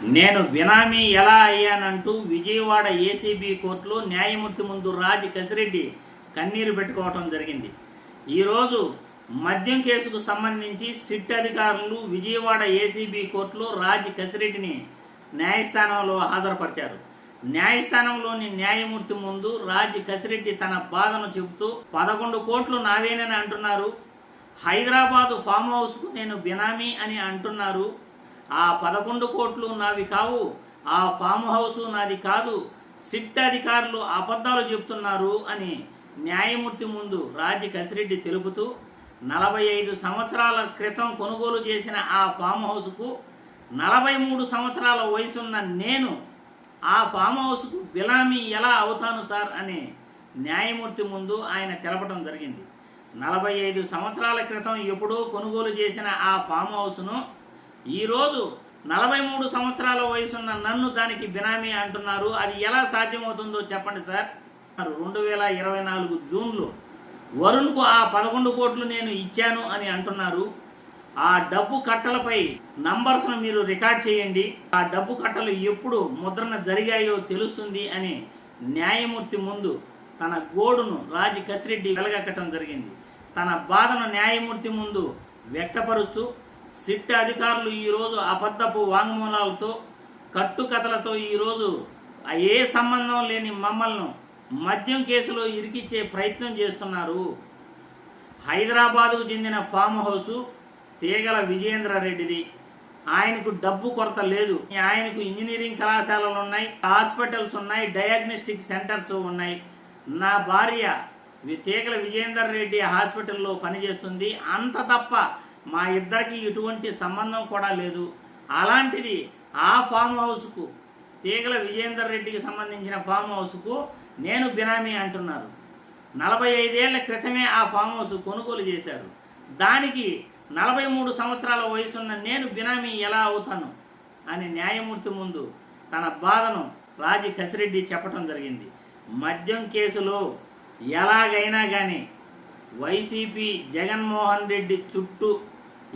నేను బినామీ ఎలా అయ్యానంటూ విజయవాడ ఏసీబీ కోర్టులో న్యాయమూర్తి ముందు రాజ్ కసిరెడ్డి కన్నీరు పెట్టుకోవటం జరిగింది. ఈరోజు మద్యం కేసుకు సంబంధించి సిట్ అధికారులు విజయవాడ ఏసీబీ కోర్టులో రాజ్ కసిరెడ్డిని న్యాయస్థానంలో హాజరుపరిచారు. న్యాయస్థానంలోని న్యాయమూర్తి ముందు రాజ్ కసిరెడ్డి తన బాధను చెబుతూ 11 కోట్లు నావేనని అంటున్నారు, హైదరాబాదు ఫామ్ హౌస్కు నేను బినామీ అని అంటున్నారు, ఆ 11 కోట్లు నావి కావు, ఆ ఫామ్ హౌస్ నాది కాదు, సిట్ అధికారులు అబద్ధాలు చెబుతున్నారు అని న్యాయమూర్తి ముందు రాజ్ కసిరెడ్డి తెలుపుతూ 45 సంవత్సరాల క్రితం కొనుగోలు చేసిన ఆ ఫామ్ హౌస్కు 43 సంవత్సరాల వయసున్న నేను ఆ ఫామ్ హౌస్కు బినామీ ఎలా అవుతాను సార్ అని న్యాయమూర్తి ముందు ఆయన తెలపడం జరిగింది. 45 సంవత్సరాల క్రితం ఎప్పుడో కొనుగోలు చేసిన ఆ ఫామ్ హౌస్ను ఈరోజు 43 సంవత్సరాల వయసున్న నన్ను దానికి బినామీ అంటున్నారు, అది ఎలా సాధ్యమవుతుందో చెప్పండి సార్. 2024 జూన్లో వరుణ్కు ఆ 11 కోట్లు నేను ఇచ్చాను అని అంటున్నారు. ఆ డబ్బు కట్టలపై నంబర్స్ను మీరు రికార్డ్ చేయండి, ఆ డబ్బు కట్టలు ఎప్పుడు ముద్రణ జరిగాయో తెలుస్తుంది అని న్యాయమూర్తి ముందు తన గోడును రాజ్ కసిరెడ్డి వెలగక్కటం జరిగింది. తన బాధను న్యాయమూర్తి ముందు వ్యక్తపరుస్తూ సిట్ అధికారులు ఈరోజు అబద్ధపు వాంగ్మూలాలతో కట్టుకథలతో ఈరోజు ఏ సంబంధం లేని మమ్మల్ని మద్యం కేసులో ఇరికిచ్చే ప్రయత్నం చేస్తున్నారు. హైదరాబాదుకు చెందిన ఫామ్ హౌసు తీగల విజయేంద్రారెడ్డిది. ఆయనకు డబ్బు కొరత లేదు. ఆయనకు ఇంజనీరింగ్ కళాశాలలు ఉన్నాయి, హాస్పిటల్స్ ఉన్నాయి, డయాగ్నోస్టిక్ సెంటర్స్ ఉన్నాయి. నా భార్య తీగల విజయేంద్రారెడ్డి హాస్పిటల్లో పనిచేస్తుంది. అంత తప్ప మా ఇద్దరికి ఎటువంటి సంబంధం కూడా లేదు. అలాంటిది ఆ ఫామ్ హౌస్కు, తీగల విజయేంద్రారెడ్డికి సంబంధించిన ఫామ్ హౌస్కు నేను బినామీ అంటున్నారు. 45 ఏళ్ల క్రితమే ఆ ఫామ్ హౌస్ కొనుగోలు చేశారు. దానికి 43 సంవత్సరాల వయసున్న నేను బినామీ ఎలా అవుతాను అని న్యాయమూర్తి ముందు తన బాధను రాజ్ కసిరెడ్డి చెప్పడం జరిగింది. మద్యం కేసులో ఎలాగైనా కానీ వైసీపీ జగన్మోహన్ రెడ్డి చుట్టూ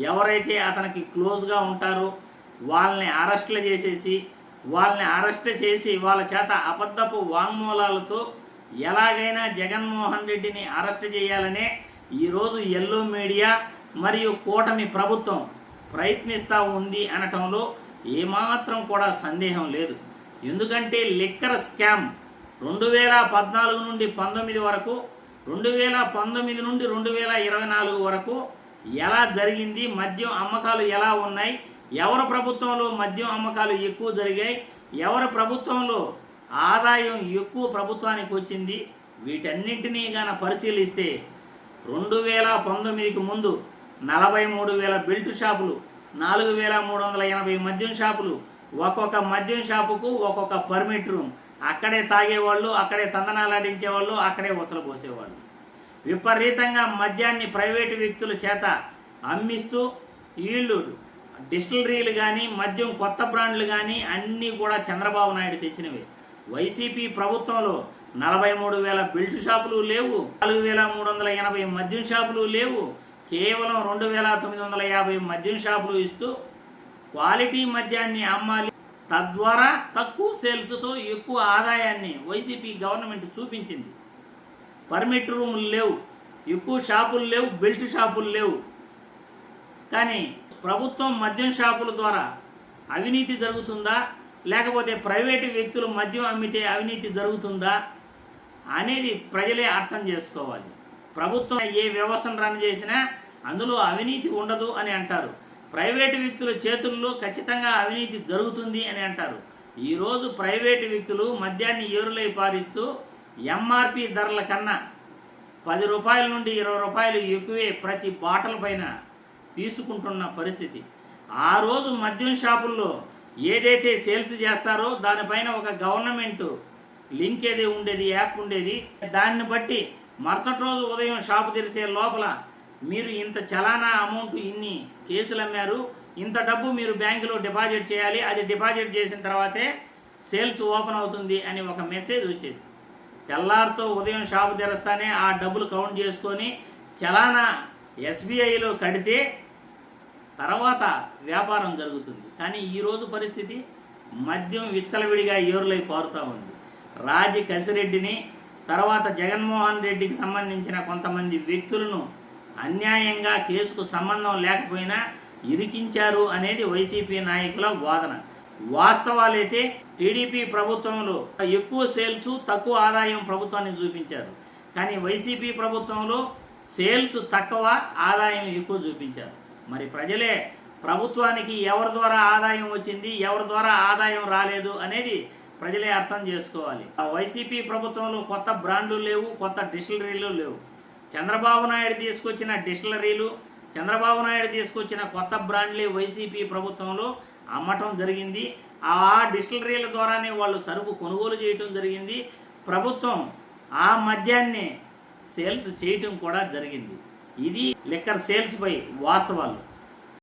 ఎవరైతే అతనికి క్లోజ్గా ఉంటారో వాళ్ళని అరెస్ట్ చేసి వాళ్ళ చేత అబద్ధపు వాంగ్మూలాలతో ఎలాగైనా జగన్మోహన్ రెడ్డిని అరెస్ట్ చేయాలనే ఈరోజు ఎల్లో మీడియా మరియు కూటమి ప్రభుత్వం ప్రయత్నిస్తూ ఉంది అనటంలో ఏమాత్రం కూడా సందేహం లేదు. ఎందుకంటే లిక్కర్ స్కామ్ 2014 నుండి 19 వరకు, 2019 నుండి 2024 వరకు ఎలా జరిగింది, మద్యం అమ్మకాలు ఎలా ఉన్నాయి, ఎవరి ప్రభుత్వంలో మద్యం అమ్మకాలు ఎక్కువ జరిగాయి, ఎవరి ప్రభుత్వంలో ఆదాయం ఎక్కువ ప్రభుత్వానికి వచ్చింది, వీటన్నింటినీ గాన పరిశీలిస్తే 2019కి ముందు 43,000 బెల్ట్ షాపులు, 4,380 మద్యం షాపులు, ఒక్కొక్క మద్యం షాపుకు ఒక్కొక్క పర్మిట్ రూమ్, అక్కడే తాగేవాళ్ళు, అక్కడే తందనాలాడించేవాళ్ళు, అక్కడే ఉచ్చలు పోసేవాళ్ళు. విపరీతంగా మద్యాన్ని ప్రైవేటు వ్యక్తుల చేత అమ్మిస్తూ వీళ్ళు డిస్టిలరీలు కానీ మద్యం కొత్త బ్రాండ్లు కానీ అన్నీ కూడా చంద్రబాబు నాయుడు తెచ్చినవి. వైసీపీ ప్రభుత్వంలో 43,000 బెల్ట్ షాపులు లేవు, 4,380 మద్యం షాపులు లేవు, కేవలం 2,950 మద్యం షాపులు ఇస్తూ క్వాలిటీ మద్యాన్ని అమ్మాలి, తద్వారా తక్కువ సేల్స్తో ఎక్కువ ఆదాయాన్ని వైసీపీ గవర్నమెంట్ చూపించింది. పర్మిట్ రూములు లేవు, ఎక్కువ షాపులు లేవు, బెల్ట్ షాపులు లేవు. కానీ ప్రభుత్వం మద్యం షాపుల ద్వారా అవినీతి జరుగుతుందా, లేకపోతే ప్రైవేటు వ్యక్తులు మద్యం అమ్మితే అవినీతి జరుగుతుందా అనేది ప్రజలే అర్థం చేసుకోవాలి. ప్రభుత్వం ఏ వ్యవస్థను రన్ చేసినా అందులో అవినీతి ఉండదు అని అంటారు. ప్రైవేటు వ్యక్తుల చేతుల్లో ఖచ్చితంగా అవినీతి జరుగుతుంది అని అంటారు. ఈరోజు ప్రైవేటు వ్యక్తులు మద్యాన్ని ఏరులై పారిస్తూ ఎంఆర్పి ధరల కన్నా 10 రూపాయల నుండి 20 రూపాయలు ఎక్కువే ప్రతి బాటల పైన తీసుకుంటున్న పరిస్థితి. ఆ రోజు మద్యం షాపుల్లో ఏదైతే సేల్స్ చేస్తారో దానిపైన ఒక గవర్నమెంట్ లింక్ ఏది ఉండేది, యాప్ ఉండేది. దాన్ని బట్టి మరుసటి రోజు ఉదయం షాపు తెరిసే లోపల మీరు ఇంత చలానా అమౌంట్, ఇన్ని కేసులు అమ్మారు, ఇంత డబ్బు మీరు బ్యాంకులో డిపాజిట్ చేయాలి, అది డిపాజిట్ చేసిన తర్వాతే సేల్స్ ఓపెన్ అవుతుంది అని ఒక మెసేజ్ వచ్చేది. తెల్లారితో ఉదయం షాపు తెరస్తానే ఆ డబ్బులు కౌంట్ చేసుకొని చలానా ఎస్బీఐలో కడితే తర్వాత వ్యాపారం జరుగుతుంది. కానీ ఈరోజు పరిస్థితి మద్యం విచ్చలవిడిగా ఏరులై పారుతూ ఉంది. రాజి కసిరెడ్డిని, తర్వాత జగన్మోహన్ రెడ్డికి సంబంధించిన కొంతమంది వ్యక్తులను అన్యాయంగా కేసుకు సంబంధం లేకపోయినా ఇరికించారు అనేది వైసీపీ నాయకుల వాదన. వాస్తవాలైతే టీడీపీ ప్రభుత్వంలో ఎక్కువ సేల్స్, తక్కువ ఆదాయం ప్రభుత్వాన్ని చూపించారు. కానీ వైసీపీ ప్రభుత్వంలో సేల్స్ తక్కువ, ఆదాయం ఎక్కువ చూపించారు. మరి ప్రజలే ప్రభుత్వానికి ఎవరి ద్వారా ఆదాయం వచ్చింది, ఎవరి ద్వారా ఆదాయం రాలేదు అనేది ప్రజలే అర్థం చేసుకోవాలి. వైసీపీ ప్రభుత్వంలో కొత్త బ్రాండ్లు లేవు, కొత్త డిస్టిలరీలు లేవు. చంద్రబాబు నాయుడు తీసుకొచ్చిన డిస్టిలరీలు, చంద్రబాబు నాయుడు తీసుకొచ్చిన కొత్త బ్రాండ్లే వైసీపీ ప్రభుత్వంలో అమ్మటం జరిగింది. ఆ డిస్టిలరీల ద్వారానే వాళ్ళు సరుకు కొనుగోలు చేయటం జరిగింది. ప్రభుత్వం ఆ మద్యాన్ని సేల్స్ చేయటం కూడా జరిగింది. ఇది లిక్కర్ సేల్స్ పై వాస్తవాలు.